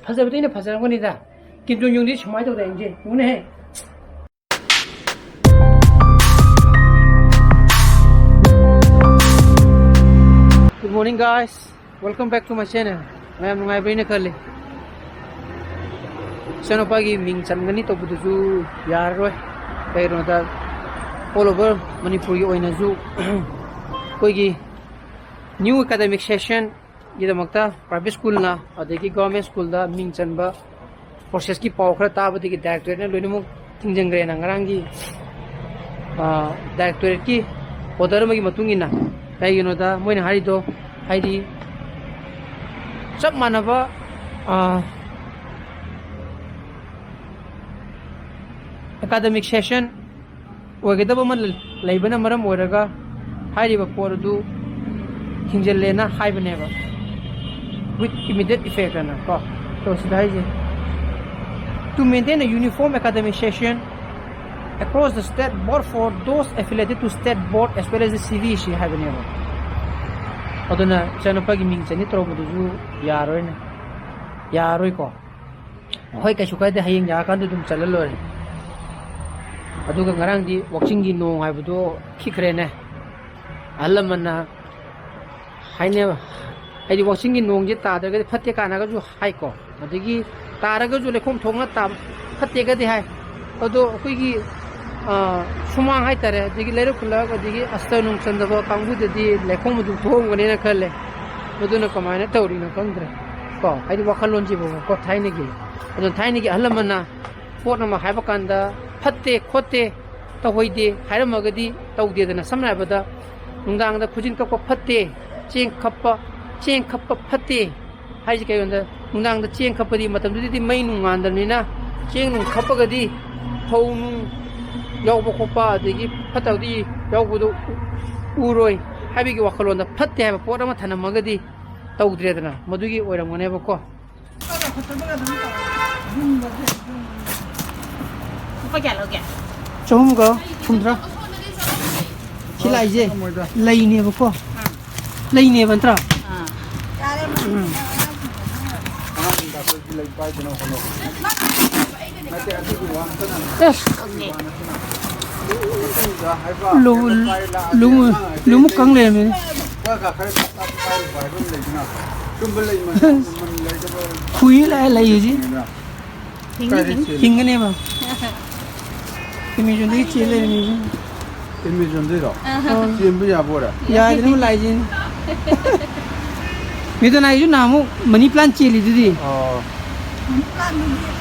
파자부터는 파자는 거니다. 김종용이 정말 더 이제 오늘 Good morning guys. Welcome back to my channel. I am Yengbiriba. Sana pagi ming changani to budu yar roi. Kairo da all over Manipur gi oina ju koigi new academic session gidamakta private school na adegi government school da ming chanba process ki paw khara ta badi ki directorate na loinmu tingjangre na ngarangi directorate ki order magi matungina kai gino da moina hari do haidi chap manaba academic session wagedaba man laibana maram oraga hairiba poru hinjellena haibaneba with immediate effect na ko to sidai to maintain a uniform academic session across the state board for those affiliated to state board as well as the CVC haibaneba aduna chanapa gi ming chani trobudu yaroi ko hoi kai sukai de hayeng ya kan dum chalalore aduga ngarang di watching gi no haibudo khikhre ne alamana haine ai di watching gi nong ji ta da ga phatte kana ga ju hai ko adigi tara ga ju lekhom thongna ta phatte ga di hai ado koi gi sumang hai tare digi lero khula ga digi asta nong chanda ba kangbu de di lekhom du thong ga ne na khale aduna kamaina tawri na kandre ko ai di wakhalon ji bo ko thaine gi ado thaine gi alamana pot na ma haiba kanda phatte khote tawhoide hairamagadi tawdedana samna bada nungdang da khujin kappa phatte cheng khappa phatte haiji kai onda nungdang da cheng khappadi matam dudi mai nung ngandamina cheng nung khappagadi thau nung yawba khoppa adigi phatawdi yawbudu uroi haibigi wakhalon da phatte haiba pot ama thanamagadi tawdredana madugi oiramone ba ko Chom go chumdra khilai je laine ba ko laine bantra lu kang le me khui lai ji hingane ba Imagine this chile imagine this. Yeah, I don't like it. We don't like you now. Money plant chili, did he? Oh,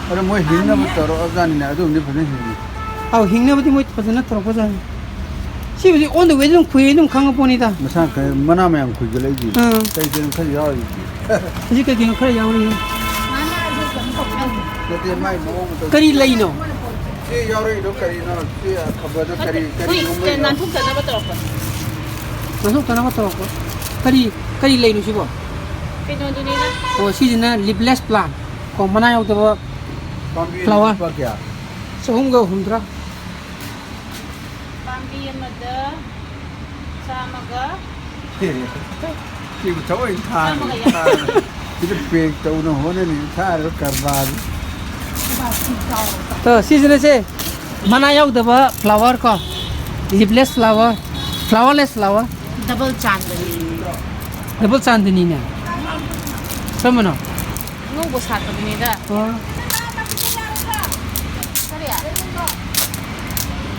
I'm more hinga than I don't live in it. Oh, hinga with the person. She was on the way to Queen and Kangaponita. Masaka, Manama and Kujalagi. Taking Kayari. You can get Kayari. Kari Lino. Yari do kari na kabado kari nan thuk tana bato kari lei nu sibo kino duni na o si na leafless plant ko mana yaw to flower so hum go humdra pambi amada samaga ki thoi than ki pe to no hone ni tha ro karbar तो season से मना याव दबा flower का लिपलेस flower flowerless flower double चांदनी ने समनो no बो सात बने दा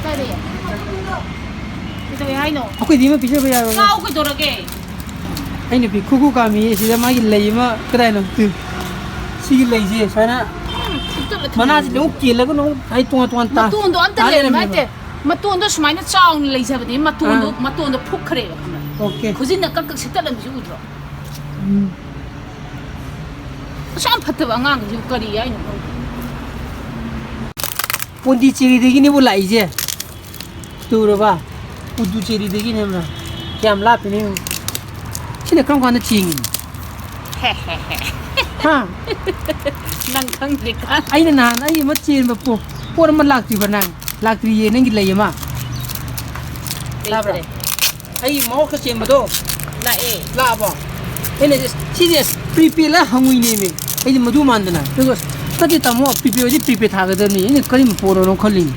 करे इतो हाय नो ओके दिमा पिछे बया गाव को दोरगे आइने बि खुखु कामी सिदा मागी लेइमा कदाय नो तु सिगी लेइजे साना Mana sih lu kira kan lu hai tuan ta. Matundo anta le mate. Matundo semaina caung le sabadi matundo phukre. Okay. Khusin na kak sita lam ju udro. Sam phatwa angang ju kari ai no. Pundi chiri degi ni bulai je. Tu ro ba. Pudu chiri degi ni na. Kiam la pe ni. Sine kram kan ching. He. Ha. Nang khang dikha ai na ai ma chin ba po por man lak ti banang lak tri ye nang gi lei ma la bra ai mo ka chen ba do la ba ene this prepare la hangui ne me ꯑꯩꯗꯤ ꯃꯗꯨ ꯃꯥꯟꯗꯅ ꯑꯗꯨꯒ ꯀꯗꯤ ꯇꯥꯃꯣ ꯄ꯭ꯔꯤꯄꯦꯗꯤ prepaid ꯊꯥꯒꯗꯕꯅꯤ ꯑꯩꯅ ꯀꯔꯤ ꯄꯣꯔꯣꯅꯣ ꯈꯜꯂꯤꯅꯤ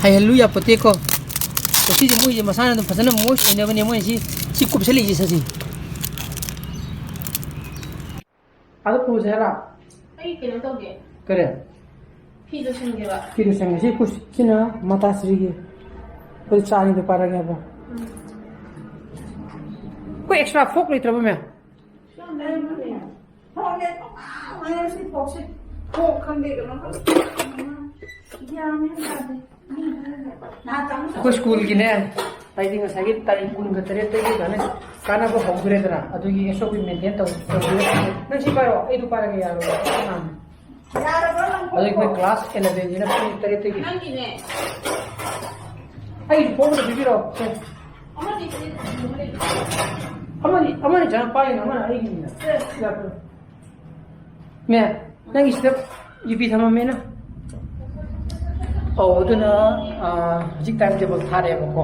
ꯍꯩꯍꯜꯂꯨ ꯌꯥꯄꯣꯠꯇꯦꯀꯣ ꯁꯤꯁꯦ ꯃꯣꯏꯁꯦ ꯃꯁꯥꯅ ꯑꯗꯨꯝ ꯐꯖꯅ ꯃꯣꯏꯁ ꯑꯣꯏꯅꯕꯅꯦ ꯃꯣꯏ ꯁꯤ ꯀꯨꯞꯁꯜꯂꯤꯁꯦ ꯁꯤ ꯑꯗꯣ ꯄꯨꯁꯦ ꯍꯥꯏꯔ ꯑꯩ ꯀꯩꯅꯣ ꯇꯧꯒꯦ ꯀꯔꯤ ꯐꯤꯗꯣ ꯁꯤꯟꯒꯦꯕ ꯐꯤꯗꯣ ꯁꯤꯟꯒꯦ ꯁꯤꯅ ꯃꯇꯥꯁ꯭ꯔꯤꯒꯤ ꯑꯩꯈꯣꯏ ꯆꯥꯅꯤꯗꯣ ꯄꯥꯔꯒꯦ ꯍꯥꯏꯕ ꯑꯩꯈꯣꯏ ꯑꯦꯛꯁꯇ꯭ꯔꯥ ꯐꯣꯛ ꯂꯩꯇ꯭ꯔꯕ ꯃꯌꯥꯝ ꯑꯩꯈꯣꯏ ꯁ꯭ꯀꯨꯜꯒꯤꯅꯦ ꯑꯩꯗꯤ ꯉꯁꯥꯏꯒꯤ ꯇꯥꯔꯤꯛ 23ꯗꯒꯤ ꯀꯥꯟꯅꯕ ꯍꯧꯈ꯭ꯔꯦꯗꯅ ꯑꯗꯨꯒꯤ SOP ꯃꯦꯟꯇꯦꯟ ꯇꯧꯕꯤꯔꯦ ꯅꯪ ꯁꯤ ꯄꯥꯏꯔꯣ ꯑꯩꯗꯣ ꯄꯥꯏꯔꯒꯦ ꯌꯥꯔꯣꯏ ꯑꯗꯨ ꯑꯩꯈꯣꯏ ꯀ꯭ꯂꯥꯁ 11ꯁꯤꯅ ꯄꯨꯡ 3ꯗꯒꯤ ꯅꯪꯒꯤꯅꯦ ꯑꯩꯁꯨ ꯐꯣꯟꯗ ꯄꯤꯕꯤꯔꯛꯑꯣ ꯑꯃꯅꯤ ꯆꯪ ꯄꯥꯏꯅ ꯑꯃꯅ ꯑꯩꯒꯤꯅꯤꯅ ꯃꯦ ꯅꯪꯒꯤ ꯁꯤꯗ UP ꯊꯝꯃꯝꯃꯦꯅ ꯑꯗꯨꯅ ꯍꯧꯖꯤꯛ ꯇꯥꯏꯝ ꯇꯦꯕꯜ ꯊꯥꯔꯦꯕꯀꯣ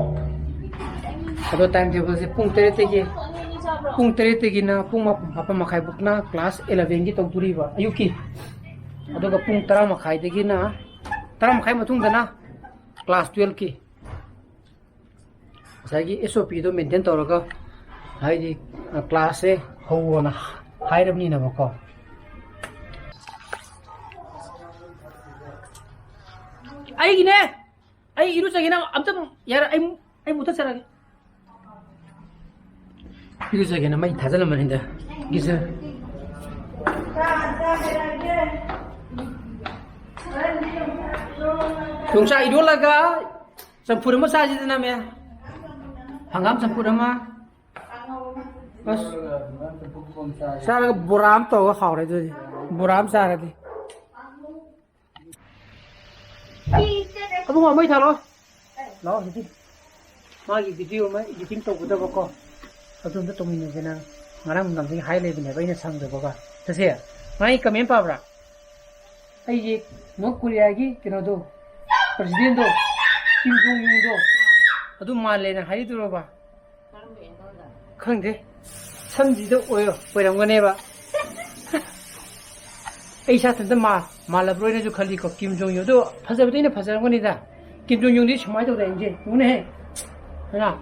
ꯑꯗꯣ ꯇꯥꯏꯝ ꯇꯦꯕꯜꯁꯦ ꯄꯨꯡ 3ꯗꯒꯤꯅ ꯄꯨꯡ 7:30ꯐꯥꯎꯅ ꯀ꯭ꯂꯥꯁ 11ꯒꯤ ꯇꯧꯗꯣꯔꯤꯕ ꯑꯌꯨꯛꯀꯤ ꯑꯗꯨꯒ ꯄꯨꯡ 10:30ꯗꯒꯤꯅ 10:30 ꯃꯇꯨꯡꯗꯅ ꯀ꯭ꯂꯥꯁ 12ꯀꯤ ꯉꯁꯥꯏꯒꯤ SOPꯗꯣ ꯃꯦꯟꯇꯦꯟ ꯇꯧꯔꯒ ꯍꯥꯏꯗꯤ ꯀ꯭ꯂꯥꯁꯁꯦ ꯍꯧꯋꯣꯅ ꯍꯥꯏꯔꯕꯅꯤꯅꯕꯀꯣ ꯑꯩꯒꯤꯅꯦ ꯑꯩ 이루자기나 아무튼 야라 ꯑꯩ ꯃꯨꯊꯠꯆꯔꯒꯦ 이루자기나 ꯃꯩ ꯊꯥꯖꯜꯂꯝꯕꯅꯤꯗ ꯒꯤꯖ ꯌꯣꯡꯆꯥꯛ 이롤ꯂꯒ ꯆꯝꯐꯨꯠ ꯑꯃ ꯆꯥꯁꯤꯗꯅ ꯃꯦ ꯍꯪꯒꯥꯝ ꯆꯝꯐꯨꯠ ꯑꯃ ꯑꯁ ꯆꯥꯔꯒ ꯕꯣꯔꯥ ꯑꯃ ꯇꯧꯔꯒ ꯍꯥꯎꯔꯦ ꯑꯗꯨꯗꯤ ꯕꯣꯔꯥ ꯑꯃ ꯆꯥꯔꯗꯤ ꯑꯕꯨꯡꯉꯣ ꯃꯩ ꯊꯥꯜꯂꯣ ꯂꯥꯛꯑꯣ ꯍꯧꯖꯤꯛ ꯃꯥꯒꯤ ꯚꯤꯗꯤꯑꯣ ꯑꯃ ꯏꯗꯤꯇꯤꯡ ꯇꯧꯒꯗꯕꯀꯣ ꯑꯗꯨꯝꯇ ꯇꯧꯃꯤꯟꯅꯁꯦꯅ ꯉꯔꯥꯡ ꯅꯨꯡꯗꯥꯡꯗꯒꯤ ꯍꯥꯏ ꯂꯩꯕꯅꯦꯕ ꯑꯩꯅ ꯁꯪꯗꯕꯒ ꯆꯠꯁꯦ ꯃꯥꯒꯤ ꯀꯃꯦꯟ ꯄꯥꯕ꯭ꯔꯥ ꯑꯩꯁꯦ ꯅꯣꯔꯠ ꯀꯣꯔꯤꯌꯥꯒꯤ ꯀꯩꯅꯣꯗꯣ ꯄ꯭ꯔꯁꯤꯗꯦꯟꯗꯣ ꯀꯤꯝ ꯖꯣꯡ ꯎꯟꯗꯣ ꯑꯗꯨ ꯃꯥꯜꯂꯦꯅ ꯍꯥꯏꯗꯣꯔꯕ ꯈꯪꯗꯦ ꯁꯝꯁꯤꯗ ꯑꯣꯏꯔꯝꯒꯅꯦꯕ ꯑꯩ ꯏꯁꯥꯊꯟꯇ ꯃꯥꯜꯂꯕ꯭ꯔꯣꯏꯅꯁꯨ ꯈꯜꯂꯤꯀꯣ ꯀꯤꯝ ꯖꯣꯡ ꯎꯟ ꯑꯗꯣ ꯐꯖꯕꯗꯤ ꯑꯩꯅ ꯐꯖꯔꯝꯒꯅꯤꯗ ꯀꯤꯝ ꯖꯣꯡ ꯎꯟꯗꯤ ꯁꯨꯃꯥꯏꯅ ꯇꯧꯗꯥ 이제 우네해 하나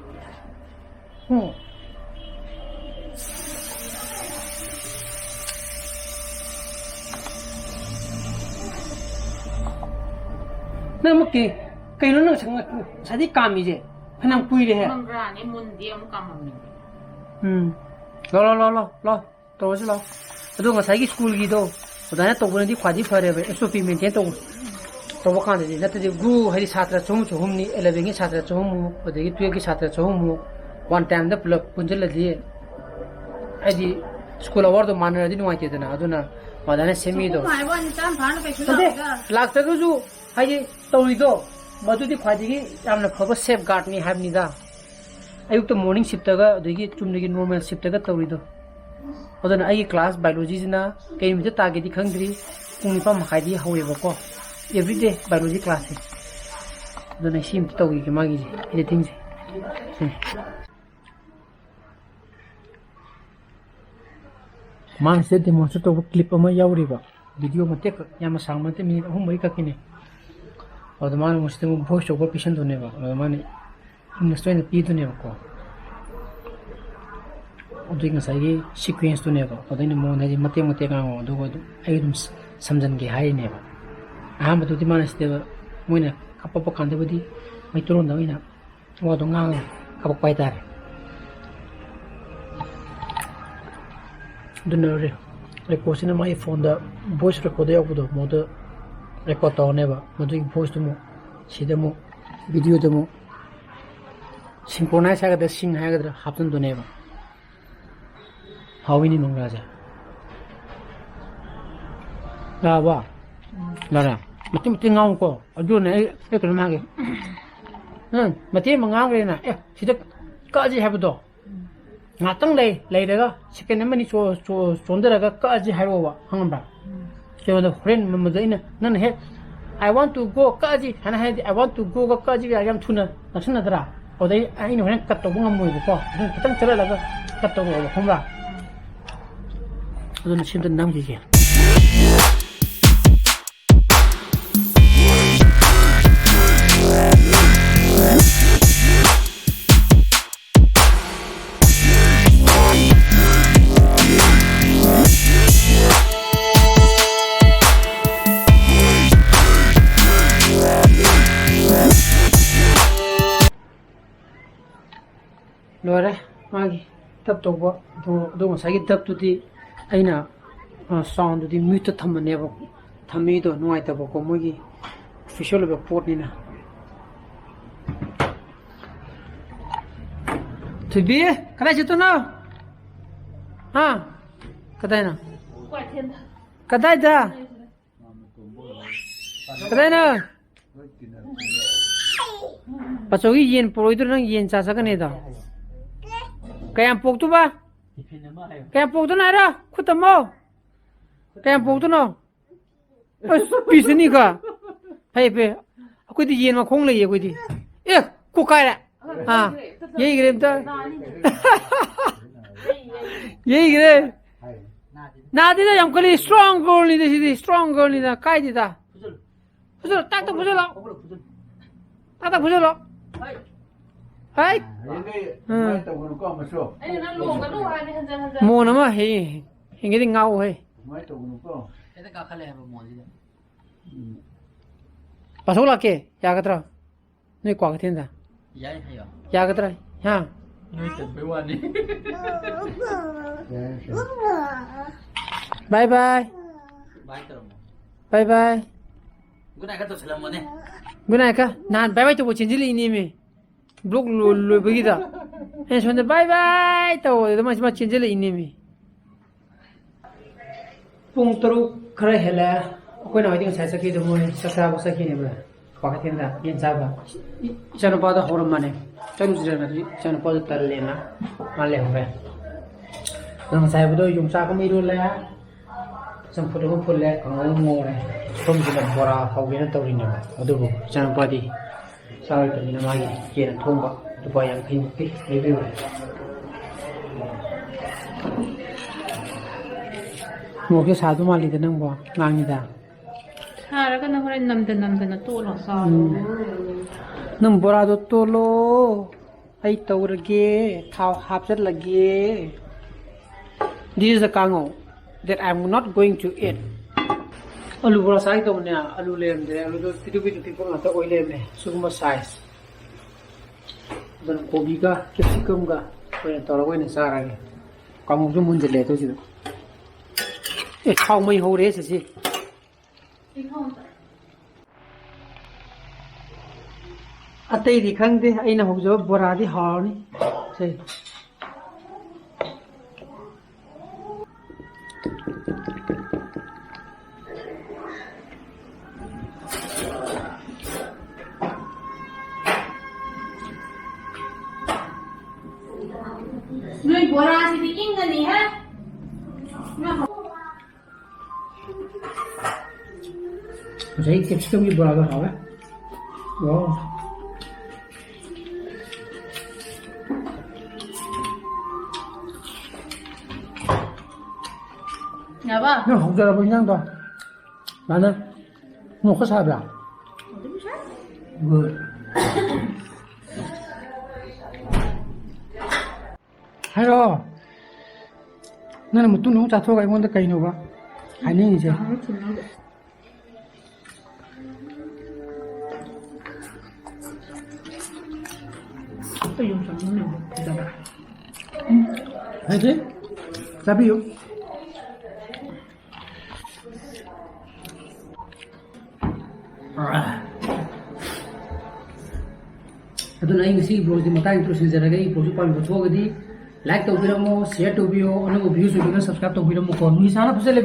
nang mất kì cây nó sao đi cam gì phải nang cùi đi hè măng ra này muốn đi ông cam lo tao chứ lo aduh ngasai school gitu udahnya tau bulan di khadi fare be SOP maintain tau ꯇꯧꯕ ꯀꯥꯟꯗꯗꯤ ꯅꯠꯇ꯭ꯔꯗꯤ ꯒ꯭ꯔꯨ ꯍꯥꯏꯗꯤ ꯁꯥꯇ꯭ꯔ ꯆꯍꯨꯝꯅꯤ 11ꯒꯤ ꯁꯥꯇ꯭ꯔ ꯆꯍꯨꯝꯃꯨꯛ ꯑꯗꯒꯤ 12ꯒꯤ ꯁꯥꯇ꯭ꯔ ꯆꯍꯨꯝꯃꯨꯛ one ꯇꯥꯏꯝꯗ ꯄꯨꯂꯞ ꯄꯨꯟꯁꯤꯜꯂꯗꯤ ꯍꯥꯏꯗꯤ ꯁ꯭ꯀꯨꯜ ꯑꯋꯥꯔꯗꯣ ꯃꯥꯟꯅꯔꯗꯤ ꯅꯨꯡꯉꯥꯏꯇꯦꯗꯅ ꯑꯗꯨꯅ ꯃꯥꯗꯥꯅ ꯁꯦꯝꯃꯤꯗꯣ ꯂꯥꯛꯇ꯭ꯔꯒꯁꯨ ꯍꯥꯏꯗꯤ ꯇꯧꯔꯤꯗꯣ ꯃꯗꯨꯗꯤ ꯈ꯭ꯋꯥꯏꯗꯒꯤ ꯌꯥꯝꯅ ꯐꯕ ꯁꯦꯐ ꯒꯥꯔꯗꯅꯤ ꯍꯥꯏꯕꯅꯤꯗ ꯑꯌꯨꯛꯇ ꯃꯣꯔꯅꯤꯡ ꯁꯤꯐꯇꯒ ꯑꯗꯒꯤ ꯆꯨꯝꯅꯒꯤ ꯅꯣꯔꯃꯦꯜ ꯁꯤꯐꯇꯒ ꯇꯧꯔꯤꯗꯣ ꯑꯗꯨꯅ ꯑꯩꯒꯤ ꯀ꯭ꯂꯥꯁ ꯕꯥꯏꯑꯣꯂꯣꯖꯤꯁꯤꯅ ꯀꯩ ꯅꯨꯃꯤꯠꯇ ꯇꯥꯒꯦꯗꯤ ꯈꯪꯗ꯭ꯔꯤ ꯄꯨꯡ 9:30ꯗꯒꯤ ꯍꯧꯋꯦꯕꯀꯣ everyday biology class है तो नहीं सीम तो होगी कि माँगी जी एडिटिंग से मांग से डेमोन्स्ट्रेट तो क्लिप में यावरीबा वीडियो में टेक या में सांग में ते मिनट हम वही का किने और तो माने मुझसे वो वॉइस ओवर पिशन दोने बा और माने इंग्लिश में पी दोने बा को और तो इंग्लिश आगे सीक्वेंस दोने बा और तो इन मोन है जी मते का वो दो आई तुम समझन के हाई ने बा ꯑꯍꯥꯟꯕꯗꯨꯗꯤ ꯃꯥꯅ ꯁꯤꯗ ꯃꯣꯏꯅ ꯀꯞꯄꯛꯄ ꯀꯥꯟꯗꯕꯨꯗꯤ ꯃꯩꯇꯩꯂꯣꯟꯗ ꯑꯣꯏꯅ ꯋꯥꯗꯣ ꯉꯥꯡꯉ ꯀꯞꯄꯛꯄ ꯍꯥꯏꯇꯥꯔꯦ ꯑꯗꯨꯅ ꯔꯦꯀꯣꯔꯠꯁꯤꯅ ꯃꯥꯒꯤ ꯐꯣꯟꯗ ꯚꯣꯏꯁ ꯔꯦꯀꯣꯔꯗ ꯌꯥꯎꯕꯗꯣ ꯃꯣꯗ ꯔꯦꯀꯣꯔꯠ ꯇꯧꯔꯅꯦꯕ ꯃꯗꯨꯒꯤ ꯚꯣꯏꯁꯇꯨ ꯑꯃꯨꯛ ꯁꯤꯗ ꯑꯃꯨꯛ ꯚꯤꯗꯤꯑꯣꯗ ꯑꯃꯨꯛ ꯁꯤꯡꯀ꯭ꯔꯣꯅꯥꯏꯖ ꯍꯥꯏꯒꯗ꯭ꯔꯥ ꯁꯤꯡ ꯍꯥꯏꯒꯗ꯭ꯔꯥ ꯍꯥꯞꯆꯤꯟꯗꯣꯏꯅꯦꯕ ꯍꯥꯎꯏꯅꯤ ꯅꯣꯡꯒ꯭ꯔꯥꯁꯦ ꯂꯥꯛꯑꯕ ꯂꯥꯔꯥ ꯃꯇꯦꯡ ꯉꯥꯡꯉꯨꯀꯣ ꯑꯗꯨꯅꯦ ꯑꯩ ꯀꯩꯅꯣꯝ ꯍꯥꯏꯒꯦ ꯃꯇꯦꯡ ꯑꯃ ꯉꯥꯡꯈ꯭ꯔꯦꯅ ꯁꯤꯗ ꯀꯛꯑꯁꯤ ꯍꯥꯏꯕꯗꯣ ꯉꯥꯛꯇꯪ ꯂꯩꯔꯒ ꯁꯦꯀꯦꯟ ꯑꯃꯅꯤ ꯆꯣꯟꯊꯔꯒ ꯀꯛꯑꯁꯤ ꯍꯥꯏꯔꯛꯑꯣꯕ ꯈꯪꯉꯕ꯭ꯔꯥ ꯀꯩꯅꯣꯗ ꯍꯣꯔꯦꯟ ꯃꯗꯨ ꯑꯩꯅ ꯅꯪꯅ ꯍꯦꯛ I want to go ꯀꯛꯑꯁꯤ ꯍꯥꯏꯅ ꯍꯥꯏꯔꯗꯤ I want to go ꯀꯛꯑꯁꯤ ꯌꯥꯝ ꯊꯨꯅ ꯅꯛꯁꯤꯟꯅꯗ꯭ꯔꯥ ꯑꯗꯨꯗꯩ ꯑꯩꯅ ꯍꯣꯔꯦꯟ ꯀꯠ ꯇꯧꯕ ꯉꯝꯃꯣꯏꯕꯀꯣ ꯑꯗꯨꯅ ꯈꯤꯇꯪ ꯆꯠꯍꯜꯂꯒ ꯀꯠ ꯇꯧꯔꯛꯑꯣꯕ ꯈꯪꯕ꯭ꯔꯥ ꯑꯗꯨꯅ ꯁꯤꯝꯇ ꯅꯝꯈꯤꯒꯦ ꯂꯣꯏꯔꯦ ꯃꯥꯒꯤ ꯗꯞ ꯇꯧꯕ ꯑꯗꯣ ꯉꯁꯥꯏꯒꯤ ꯗꯞꯇꯨꯗꯤ ꯑꯩꯅ ꯁꯥꯎꯟꯗꯨꯗꯤ ꯃ꯭ꯌꯨꯠꯇ ꯊꯝꯕꯅꯦꯕ ꯊꯝꯃꯤꯗꯣ ꯅꯨꯡꯉꯥꯏꯇꯕꯀꯣ ꯃꯣꯏꯒꯤ ꯑꯣꯐꯤꯁꯤꯌꯦꯜ ꯑꯣꯏꯕ ꯄꯣꯠꯅꯤꯅ ꯊꯣꯏꯕꯤ ꯀꯗꯥꯏ ꯆꯠꯇꯣꯏꯅꯣ ꯍꯥ ꯀꯗꯥꯏꯅꯣ ꯀꯗꯥꯏꯗ ꯀꯗꯥꯏꯅꯣ ꯄꯆꯧꯒꯤ ꯌꯦꯟ ꯄꯣꯔꯣꯏꯗ꯭ꯔꯣ ꯅꯪ ꯌꯦꯟ ꯆꯥ ꯆꯠꯀꯅꯤꯗꯣ ꯀꯌꯥꯝ ꯄꯣꯛꯇꯨꯕ ꯀꯌꯥꯝ ꯄꯣꯛꯇꯨꯅꯣ ꯍꯥꯏꯔꯣ ꯈꯨꯠ ꯇꯝꯃꯣ ꯀꯌꯥꯝ ꯄꯣꯛꯇꯨꯅꯣ ꯑꯁ ꯄꯤꯁꯅꯤꯀ ꯐꯩ ꯐꯩ ꯑꯩꯈꯣꯏꯗꯤ ꯌꯦꯟ ꯃꯈꯣꯡ ꯂꯩꯌꯦ ꯑꯩꯈꯣꯏꯗꯤ ꯑꯦ ꯀꯣꯛꯀꯥꯏꯔꯦ ꯌꯩꯈ꯭ꯔꯦ ꯑꯝꯇ ꯌꯩꯈ꯭ꯔꯦ ꯅꯥꯗꯦꯗ ꯌꯥꯝ ꯀꯜꯂꯤ ꯏꯁꯇ꯭ꯔꯣꯡ ꯒꯔꯜꯅꯤꯗ ꯁꯤꯗꯤ ꯏꯁꯇ꯭ꯔꯣꯡ ꯒꯔꯜꯅꯤꯗ ꯀꯥꯏꯗꯦꯗ ꯐꯨꯖꯜꯂꯣ ꯇꯥꯛꯇ ꯐꯨꯖꯜꯂꯣ ꯇꯥꯛꯇ ꯐꯨꯖꯜꯂꯣ ꯍꯥꯏ ꯃꯣꯟ ꯑꯃ ꯍꯦꯡꯒꯦꯗꯤ ꯉꯥꯎ ꯍꯩ ꯄꯥꯊꯣꯛ ꯂꯥꯛꯀꯦ ꯌꯥꯒꯗ꯭ꯔꯥ ꯅꯣꯏ ꯀ꯭ꯋꯥꯀꯩꯊꯦꯜꯗ ꯌꯥꯒꯗ꯭ꯔꯥ ꯍꯥ ꯕꯥꯏ ꯕꯥꯏ ꯕꯥꯏ ꯕꯥꯏ ꯒꯨꯗ ꯅꯥꯏꯠ ꯀ ꯅꯍꯥꯟ ꯕꯥꯏ ꯕꯥꯏ ꯇꯧꯕ ꯆꯦꯟꯁꯤꯜꯂꯛꯏꯅꯦꯃꯤ ꯕ꯭ꯂꯣꯛ ꯂꯣꯏꯕꯒꯤꯗ ꯑꯩꯅ ꯁꯣꯝꯗ ꯕꯥꯏ ꯕꯥꯏ ꯇꯧꯕꯗꯨꯗ ꯃꯥ ꯆꯦꯟꯁꯤꯜꯂꯛꯏꯅꯦꯃꯤ ꯄꯨꯡ 3 ꯈꯔ ꯍꯦꯜꯂꯦ ꯑꯩꯈꯣꯏꯅ ꯍꯧꯖꯤꯛ ꯉꯁꯥꯏ ꯆꯠꯈꯤꯗꯣ ꯃꯣꯏ ꯆꯥꯛ ꯆꯥꯕ ꯆꯠꯈꯤꯅꯦꯕ ꯀ꯭ꯋꯥꯀꯩꯊꯦꯜꯗ ꯌꯦꯟ ꯆꯥꯕ ꯏꯆꯥꯅꯨꯄꯥꯗ ꯍꯧꯔꯝꯕꯅꯦ ꯆꯠꯂꯨꯁꯤꯔꯅ ꯏꯆꯥꯅꯨꯄꯥꯗꯣ ꯇꯜꯂꯦꯅ ꯃꯥ ꯂꯩꯍꯧꯔꯦ ꯑꯗꯣ ꯉꯁꯥꯏ ꯍꯥꯏꯕꯗꯣ ꯌꯣꯡꯆꯥꯛ ꯑꯃ ꯏꯔꯣꯜꯂꯦ ꯆꯝꯐꯨꯠ ꯑꯃ ꯐꯨꯠꯂꯦ ꯀꯥꯡꯍꯧ ꯑꯃ ꯉꯧꯔꯦ ꯁꯣꯝꯁꯤꯗ ꯕꯣꯔꯥ ꯍꯧꯒꯦꯅ ꯇꯧꯔꯤꯅꯦꯕ ꯑꯗꯨꯕꯨ ꯏꯆꯥꯅꯨꯄꯥꯗꯤ ꯆꯥꯔꯣꯏꯗꯕꯅꯤꯅ ꯃꯥꯒꯤ ꯌꯦꯟ ꯊꯣꯡꯕ ꯂꯨꯄꯥ 50 ꯂꯩꯕꯤꯔꯨꯔꯦ ꯃꯣꯛꯁꯦ ꯁꯥꯗꯧ ꯃꯥꯜꯂꯤꯗ ꯅꯪꯕꯣ ꯉꯥꯡꯉꯤꯗ ꯁꯥꯔꯒꯅ ꯍꯣꯔꯦꯟ ꯅꯝꯗꯅ ꯇꯣꯠꯂꯣ ꯆꯥꯎ ꯅꯪ ꯕꯣꯔꯥꯗꯣ ꯇꯣꯜꯂꯣ ꯑꯩ ꯇꯧꯔꯒꯦ ꯊꯥꯎ ꯍꯥꯞꯆꯜꯂꯒꯦ This is a kangou that I'm not going to eat. Alu bora sai to ne alu lem de alu do pitu ko na to oil lem ne suguma size. Dan kobi ga capsicum ga ko ya to ro ne sara ge. Kangou ju mun je le to ji. E khao mai ho re si. Atai di khang de aina hobjo bora di hauni. Sei. Noi bora si ingani ha Jadi capsicum ni bora ga hawa. Wow. Ya ba? Nó không cho là bình thường thôi. Bạn ơi, một cái sao vậy? Good. Hello. Nên một tuần không trả thuốc anh muốn tới cây nào ba? Hay như gì? Tôi dùng sẵn nó nào. Hay thế? Sao biết không? ꯑꯗꯨꯅ ꯑꯩ ꯉꯁꯤ ꯕ꯭ꯂꯣꯒꯤ ꯃꯇꯥꯡꯗ ꯂꯣꯏꯁꯤꯟꯖꯔꯒꯦ ꯑꯩ ꯕ꯭ꯂꯣꯒꯁꯨ ꯄꯥꯝꯕꯤꯕ ꯊꯣꯛꯑꯒꯗꯤ like ꯇꯧꯕꯤꯔꯝꯃꯣ ꯁꯤꯌꯔ ꯇꯧꯕꯤꯌꯣ ꯑꯅꯧꯕ ꯚꯤꯌꯨꯁ ꯑꯣꯏꯕꯅ ꯁꯕꯁꯀ꯭ꯔꯥꯏꯕ ꯇꯧꯕꯤꯔꯝꯃꯣꯀꯣ ꯃꯤ ꯁꯥꯅ ꯐꯖꯅ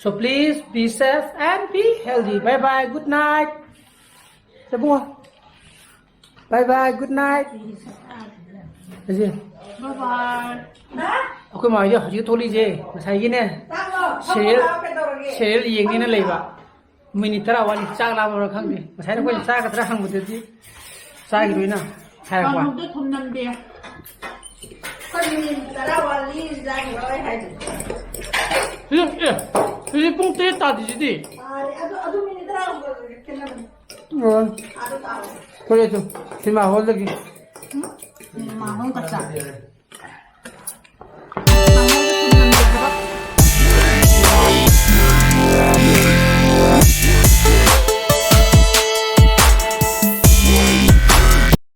So please be safe and be healthy. Bye bye. Good night. Sabungo. Bye bye. Good night. Gì? Bye bye. Aku mau aja hajit tholi je. Masai gini. Serial yang ini leba. Minitra wali cak lama orang kang deh. Masai aku cak keterang hang betul sih. Cak gitu ina. Hai aku. Kamu tuh thumnam dia. Kau minitra wali jangan orang hai. 이제 뽕 때 따지지. Aduh minitra kenapa? 어. Aduh tahu. 그래도, 지마, 홀더기. Mahum kacang.